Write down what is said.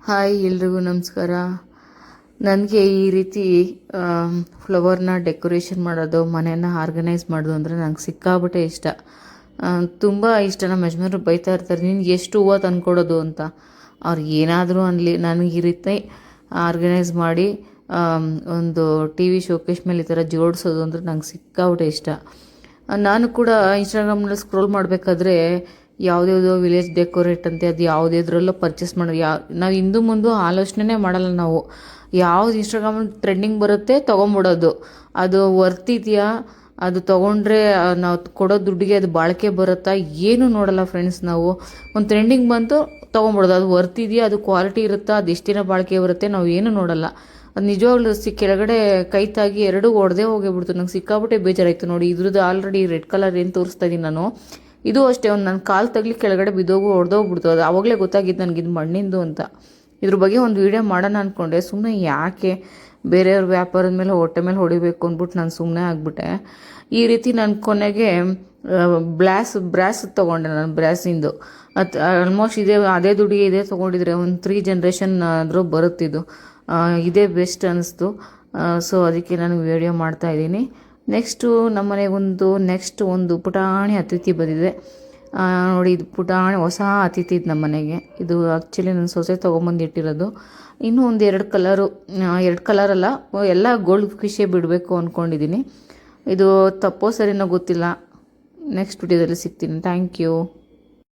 Hi ಎಲ್ರಿಗೂ ನಮಸ್ಕಾರ. ನನಗೆ ಈ ರೀತಿ ಫ್ಲವರ್ನ ಡೆಕೋರೇಷನ್ ಮಾಡೋದು, ಮನೆಯನ್ನು ಆರ್ಗನೈಸ್ ಮಾಡೋದು ಅಂದರೆ ನಂಗೆ ಸಿಕ್ಕಾಬಿಟ್ಟೆ ಇಷ್ಟ. ತುಂಬ ಇಷ್ಟ. ನಮ್ಮ ಯಜಮಾನರು ಬೈತಾ ಇರ್ತಾರೆ, ನಿನ್ಗೆ ಎಷ್ಟು ಹೂವು ತಂದ್ಕೊಡೋದು ಅಂತ. ಅವ್ರು ಏನಾದರೂ ಅನ್ನಲಿ, ನನಗೆ ಈ ರೀತಿ ಆರ್ಗನೈಸ್ ಮಾಡಿ ಒಂದು ಟಿ ವಿ ಶೋಕೇಸ್ ಮೇಲೆ ಈ ಥರ ಜೋಡಿಸೋದು ಅಂದರೆ ನಂಗೆ ಸಿಕ್ಕಾಬಿಟ್ಟೆ ಇಷ್ಟ. ನಾನು ಕೂಡ ಇನ್ಸ್ಟಾಗ್ರಾಮ್ನಲ್ಲಿ ಸ್ಕ್ರೋಲ್ ಮಾಡಬೇಕಾದ್ರೆ ಯಾವುದ್ಯಾವುದೋ ವಿಲೇಜ್ ಡೆಕೋರೇಟ್ ಅಂತೆ, ಅದು ಯಾವುದ್ಯಾವ್ದ್ರಲ್ಲೋ ಪರ್ಚೇಸ್ ಮಾಡೋದು. ನಾವು ಹಿಂದು ಮುಂದೆ ಆಲೋಚನೆ ಮಾಡಲ್ಲ ನಾವು. ಯಾವ್ದು ಇನ್ಸ್ಟಾಗ್ರಾಮಲ್ಲಿ ಟ್ರೆಂಡಿಂಗ್ ಬರುತ್ತೆ ತೊಗೊಂಬಿಡೋದು. ಅದು ವರ್ತ್ ಇದೆಯಾ, ಅದು ತೊಗೊಂಡ್ರೆ ನಾವು ಕೊಡೋ ದುಡ್ಡಿಗೆ ಅದು ಬಾಳಿಕೆ ಬರುತ್ತಾ, ಏನೂ ನೋಡಲ್ಲ ಫ್ರೆಂಡ್ಸ್. ನಾವು ಒಂದು ಟ್ರೆಂಡಿಂಗ್ ಬಂತು ತೊಗೊಂಬಿಡೋದು. ಅದು ವರ್ತ್ ಇದೆಯಾ, ಅದು ಕ್ವಾಲಿಟಿ ಇರುತ್ತಾ, ಅದು ಎಷ್ಟು ದಿನ ಬಾಳಿಕೆ ಬರುತ್ತೆ, ನಾವು ಏನೂ ನೋಡಲ್ಲ. ಅದು ನಿಜವಾಗ್ಲೂ ಕೆಳಗಡೆ ಕೈ ತಾಗಿ ಎರಡೂ ಒಡೆದೇ ಹೋಗಿಬಿಡ್ತು. ನಂಗೆ ಸಿಕ್ಕಾಬಿಟ್ಟೆ ಬೇಜಾರಾಯಿತು ನೋಡಿ. ಇದ್ರದ್ದು ಆಲ್ರೆಡಿ ರೆಡ್ ಕಲರ್ ಏನು ತೋರಿಸ್ತಾ ಇದ್ದೀನಿ ನಾನು, ಇದು ಅಷ್ಟೇ ಒಂದು ನನ್ನ ಕಾಲು ತಗಲಿ ಕೆಳಗಡೆ ಹೊಡೆದೋಗ್ಬಿಡ್ತು. ಅದು ಆವಾಗಲೇ ಗೊತ್ತಾಗಿದ್ದು ನನಗೆ ಇದು ಮಣ್ಣಿಂದು ಅಂತ. ಇದ್ರ ಬಗ್ಗೆ ಒಂದು ವೀಡಿಯೋ ಮಾಡೋಣ ಅಂದ್ಕೊಂಡೆ. ಸುಮ್ಮನೆ ಯಾಕೆ ಬೇರೆಯವ್ರ ವ್ಯಾಪಾರದ ಮೇಲೆ ಹೊಟ್ಟೆ ಮೇಲೆ ಹೊಡಿಬೇಕು ಅಂದ್ಬಿಟ್ಟು ನಾನು ಸುಮ್ಮನೆ ಆಗಿಬಿಟ್ಟೆ. ಈ ರೀತಿ ನಾನು ಕೊನೆಗೆ ಬ್ರಾಸ್ ತೊಗೊಂಡೆ. ನಾನು ಬ್ರಾಸಿಂದು ಅದು ಆಲ್ಮೋಸ್ಟ್ ಅದೇ ದುಡ್ಡಿಗೆ ಇದೇ ತೊಗೊಂಡಿದ್ರೆ ಒಂದು 3 ಜನರೇಷನ್ ಆದರೂ ಬರುತ್ತಿದ್ದು. ಇದೇ ಬೆಸ್ಟ್ ಅನ್ನಿಸ್ತು. ಸೊ ಅದಕ್ಕೆ ನಾನು ವೀಡಿಯೋ ಮಾಡ್ತಾಯಿದ್ದೀನಿ. ನೆಕ್ಸ್ಟು ನಮ್ಮ ಮನೆಗೆ ಒಂದು ಪುಟಾಣಿ ಅತಿಥಿ ಬಂದಿದೆ ನೋಡಿ. ಇದು ಪುಟಾಣಿ ಹೊಸ ಅತಿಥಿ ಇದು ನಮ್ಮ ಮನೆಗೆ. ಇದು ಆ್ಯಕ್ಚುಲಿ ನನ್ನ ಸೊಸೆ ತೊಗೊಂಬಂದು ಇಟ್ಟಿರೋದು. ಇನ್ನೂ ಒಂದು 2 ಕಲರಲ್ಲ, ಎಲ್ಲ ಗೋಲ್ಡ್ ಫಿಶೇ ಬಿಡಬೇಕು ಅಂದ್ಕೊಂಡಿದ್ದೀನಿ. ಇದು ತಪ್ಪೋ ಸರಿನೋ ಗೊತ್ತಿಲ್ಲ. ನೆಕ್ಸ್ಟ್ ವಿಡಿಯೋದಲ್ಲಿ ಸಿಗ್ತೀನಿ. Thank you.